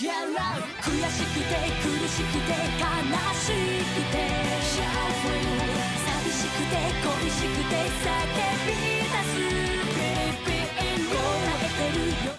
Get loud 悔しくて苦しくて悲しくて Shout free 寂しくて恋しくて叫び出す Baby in 答えてるよ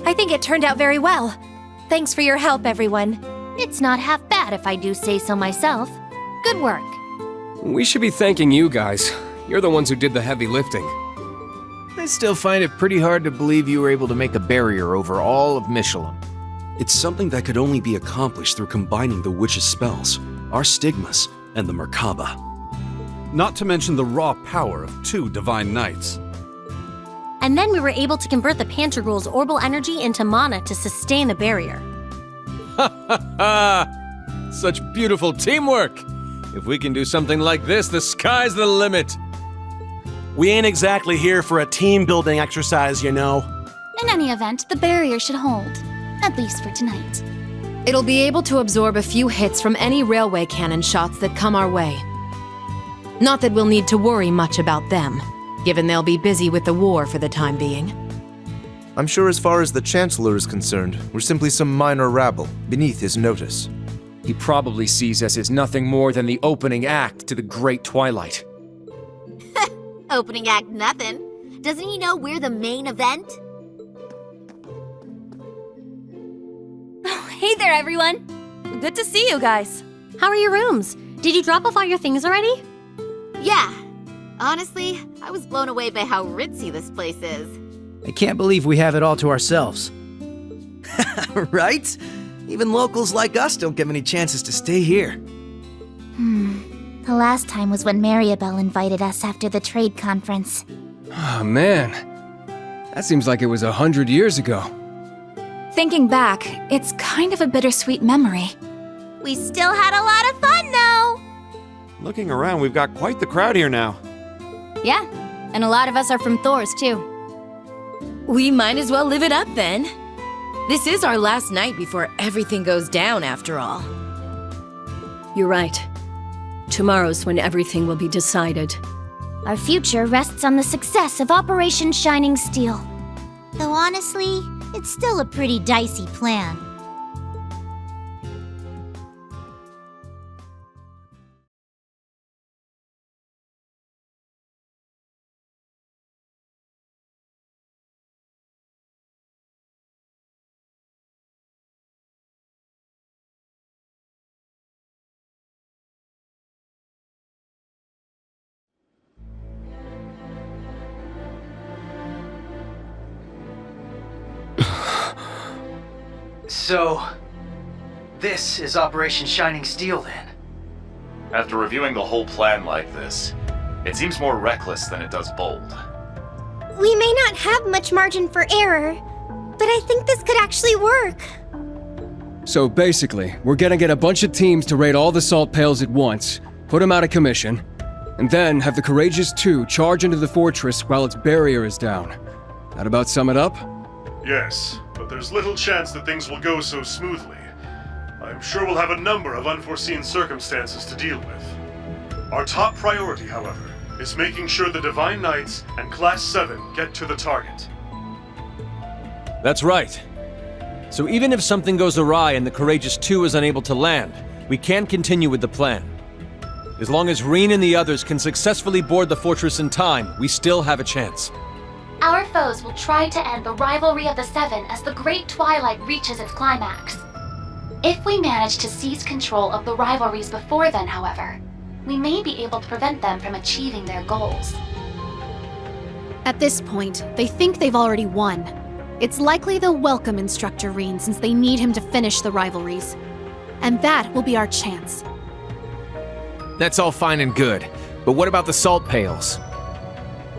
I think it turned out very well. Thanks for your help, everyone. It's not half bad if I do say so myself. Good work. We should be thanking you guys. You're the ones who did the heavy lifting. I still find it pretty hard to believe you were able to make a barrier over all of Mishelam. It's something that could only be accomplished through combining the witch's spells, our stigmas, and the Merkaba. Not to mention the raw power of 2 divine knights. And then we were able to convert the Pantagruel's orbal energy into mana to sustain the barrier. Ha ha ha! Such beautiful teamwork! If we can do something like this, the sky's the limit! We ain't exactly here for a team-building exercise, you know. In any event, the barrier should hold. At least for tonight. It'll be able to absorb a few hits from any railway cannon shots that come our way. Not that we'll need to worry much about them, given they'll be busy with the war for the time being. I'm sure as far as the Chancellor is concerned, we're simply some minor rabble, beneath his notice. He probably sees us as nothing more than the opening act to the Great Twilight. Opening act nothing. Doesn't he know we're the main event? Oh, hey there, everyone! Good to see you guys. How are your rooms? Did you drop off all your things already? Yeah. Honestly, I was blown away by how ritzy this place is. I can't believe we have it all to ourselves. Right? Even locals like us don't get many chances to stay here. The last time was when Maribel invited us after the trade conference. Oh man, that seems like it was 100 years ago. Thinking back, it's kind of a bittersweet memory. We still had a lot of fun, though! Looking around, we've got quite the crowd here now. Yeah, and a lot of us are from Thor's, too. We might as well live it up then. This is our last night before everything goes down, after all. You're right. Tomorrow's when everything will be decided. Our future rests on the success of Operation Shining Steel. Though honestly, it's still a pretty dicey plan. So, this is Operation Shining Steel then? After reviewing the whole plan like this, it seems more reckless than it does bold. We may not have much margin for error, but I think this could actually work. So basically, we're gonna get a bunch of teams to raid all the salt pails at once, put them out of commission, and then have the Courageous 2 charge into the fortress while its barrier is down. That about sum it up? Yes, but there's little chance that things will go so smoothly. I'm sure we'll have a number of unforeseen circumstances to deal with. Our top priority, however, is making sure the Divine Knights and Class 7 get to the target. That's right. So even if something goes awry and the Courageous 2 is unable to land, we can continue with the plan. As long as Reen and the others can successfully board the fortress in time, we still have a chance. Our foes will try to end the rivalry of the Seven as the Great Twilight reaches its climax. If we manage to seize control of the rivalries before then, however, we may be able to prevent them from achieving their goals. At this point, they think they've already won. It's likely they'll welcome Instructor Reen since they need him to finish the rivalries. And that will be our chance. That's all fine and good, but what about the salt pails?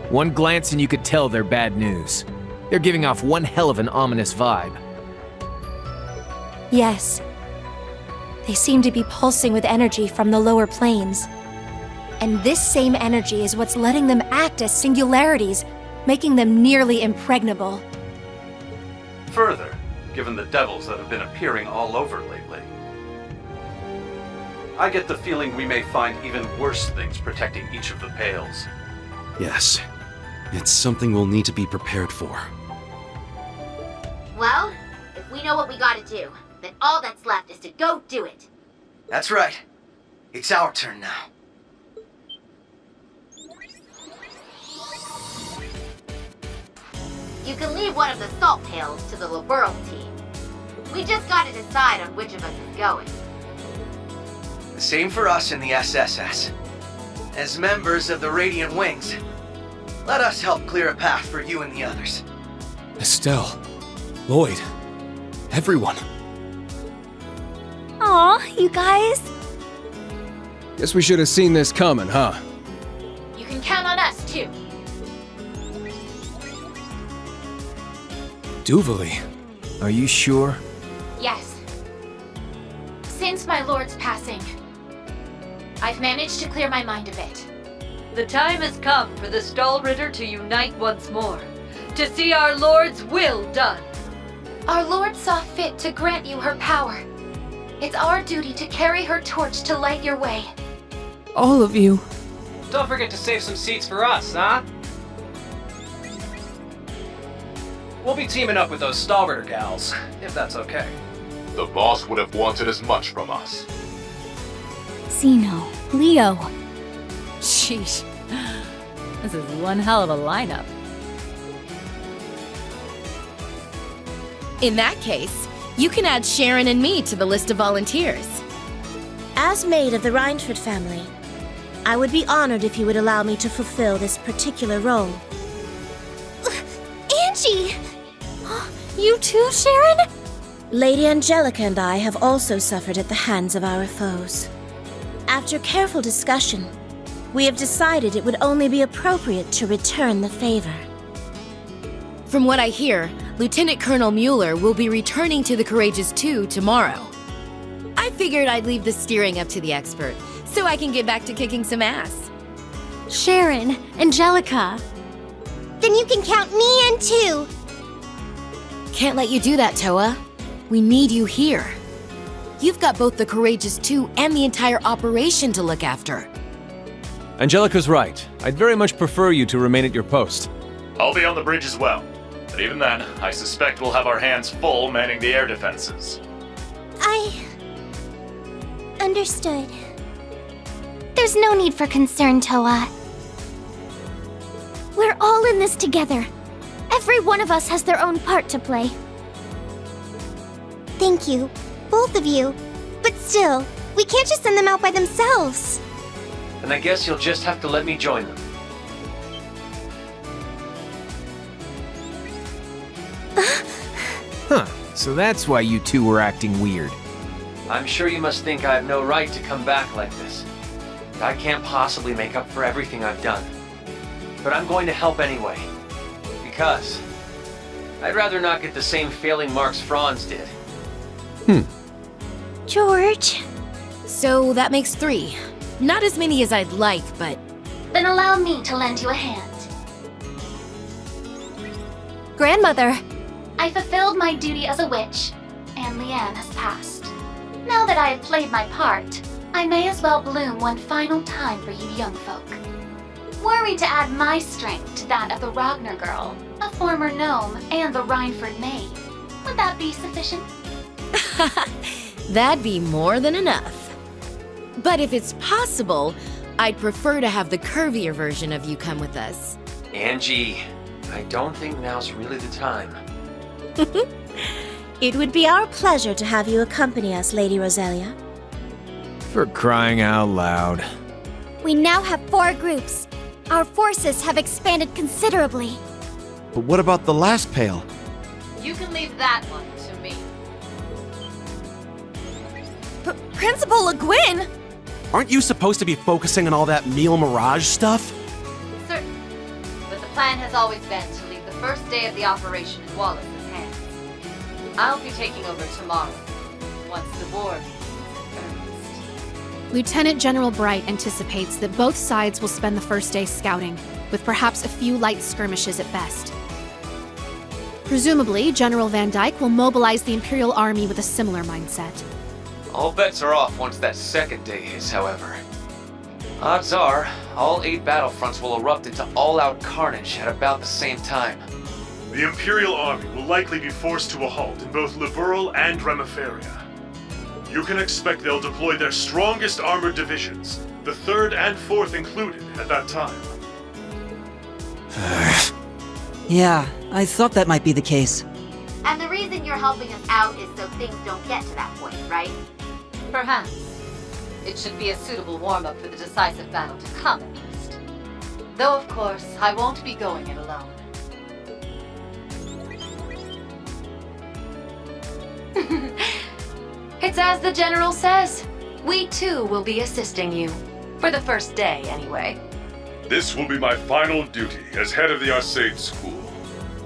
One glance and you could tell they're bad news. They're giving off one hell of an ominous vibe. Yes. They seem to be pulsing with energy from the lower planes. And this same energy is what's letting them act as singularities, making them nearly impregnable. Further, given the devils that have been appearing all over lately, I get the feeling we may find even worse things protecting each of the Pales. Yes. It's something we'll need to be prepared for. Well, if we know what we gotta do, then all that's left is to go do it. That's right. It's our turn now. You can leave one of the salt pails to the Liberal team. We just gotta decide on which of us is going. The same for us in the SSS. As members of the Radiant Wings, let us help clear a path for you and the others. Estelle, Lloyd, everyone. Aw, you guys. Guess we should have seen this coming, huh? You can count on us, too. Duvali, are you sure? Yes. Since my lord's passing, I've managed to clear my mind a bit. The time has come for the Stahlritter to unite once more, to see our Lord's will done. Our Lord saw fit to grant you her power. It's our duty to carry her torch to light your way. All of you. Don't forget to save some seats for us, huh? We'll be teaming up with those Stahlritter gals, if that's okay. The boss would have wanted as much from us. Zeno, Leo. Sheesh. This is one hell of a lineup. In that case, you can add Sharon and me to the list of volunteers. As maid of the Reinford family, I would be honored if you would allow me to fulfill this particular role. Angie! You too, Sharon? Lady Angelica and I have also suffered at the hands of our foes. After careful discussion, we have decided it would only be appropriate to return the favor. From what I hear, Lieutenant Colonel Mueller will be returning to the Courageous 2 tomorrow. I figured I'd leave the steering up to the expert, so I can get back to kicking some ass. Sharon, Angelica. Then you can count me in too. Can't let you do that, Toa. We need you here. You've got both the Courageous 2 and the entire operation to look after. Angelica's right. I'd very much prefer you to remain at your post. I'll be on the bridge as well. But even then, I suspect we'll have our hands full manning the air defenses. Understood. There's no need for concern, Toa. We're all in this together. Every one of us has their own part to play. Thank you, both of you. But still, we can't just send them out by themselves. And I guess you'll just have to let me join them. Huh, so that's why you two were acting weird. I'm sure you must think I have no right to come back like this. I can't possibly make up for everything I've done. But I'm going to help anyway. Because I'd rather not get the same failing marks Franz did. George. So that makes 3. Not as many as I'd like, but... Then allow me to lend you a hand. Grandmother. I fulfilled my duty as a witch, and Leanne has passed. Now that I have played my part, I may as well bloom one final time for you young folk. Were we to add my strength to that of the Ragnar girl, a former gnome, and the Reinford maid, would that be sufficient? That'd be more than enough. But if it's possible, I'd prefer to have the curvier version of you come with us. Angie, I don't think now's really the time. It would be our pleasure to have you accompany us, Lady Roselia. For crying out loud. We now have 4 groups. Our forces have expanded considerably. But what about the last pail? You can leave that one to me. Principal Le Guin! Aren't you supposed to be focusing on all that Mille Mirage stuff? Certain. But the plan has always been to leave the first day of the operation in Wallace's hands. I'll be taking over tomorrow. once the war begins in earnest. Lieutenant General Bright anticipates that both sides will spend the first day scouting, with perhaps a few light skirmishes at best. Presumably, General Van Dyke will mobilize the Imperial Army with a similar mindset. All bets are off once that second day hits, however. Odds are, all 8 battlefronts will erupt into all-out carnage at about the same time. The Imperial Army will likely be forced to a halt in both Liberl and Remiferia. You can expect they'll deploy their strongest armored divisions, the 3rd and 4th included, at that time. Yeah, I thought that might be the case. And the reason you're helping us out is so things don't get to that point, right? Perhaps. It should be a suitable warm-up for the decisive battle to come, at least. Though, of course, I won't be going it alone. It's as the General says. We too will be assisting you. For the first day, anyway. This will be my final duty as head of the Arcade School.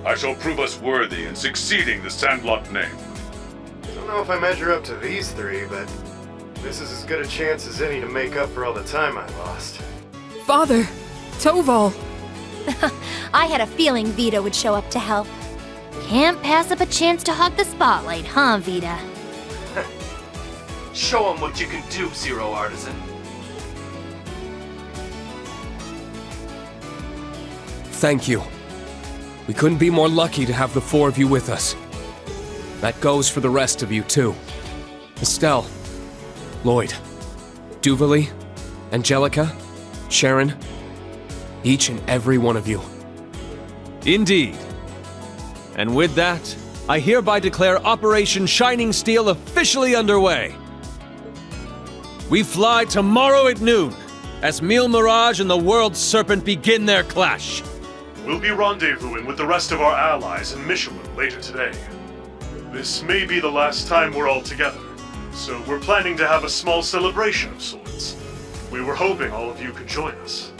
I shall prove us worthy in succeeding the Sandblock name. Don't know if I measure up to these 3, but this is as good a chance as any to make up for all the time I lost. Father! Toval! I had a feeling Vita would show up to help. Can't pass up a chance to hog the spotlight, huh, Vita? Show him what you can do, Zero Artisan. Thank you. We couldn't be more lucky to have the 4 of you with us. That goes for the rest of you, too. Estelle, Lloyd, Duvalie, Angelica, Sharon, each and every one of you. Indeed. And with that, I hereby declare Operation Shining Steel officially underway. We fly tomorrow at noon, as Mille Mirage and the World Serpent begin their clash. We'll be rendezvousing with the rest of our allies in Mishelam later today. This may be the last time we're all together, so we're planning to have a small celebration of sorts. We were hoping all of you could join us.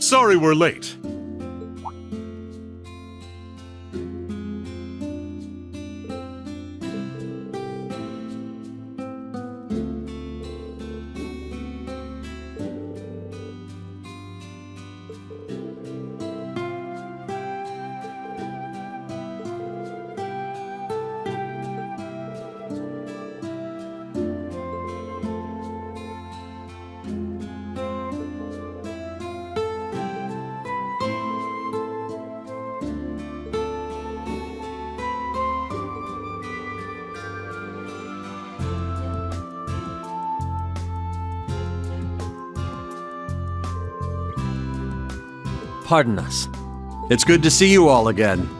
Sorry we're late. Pardon us. It's good to see you all again.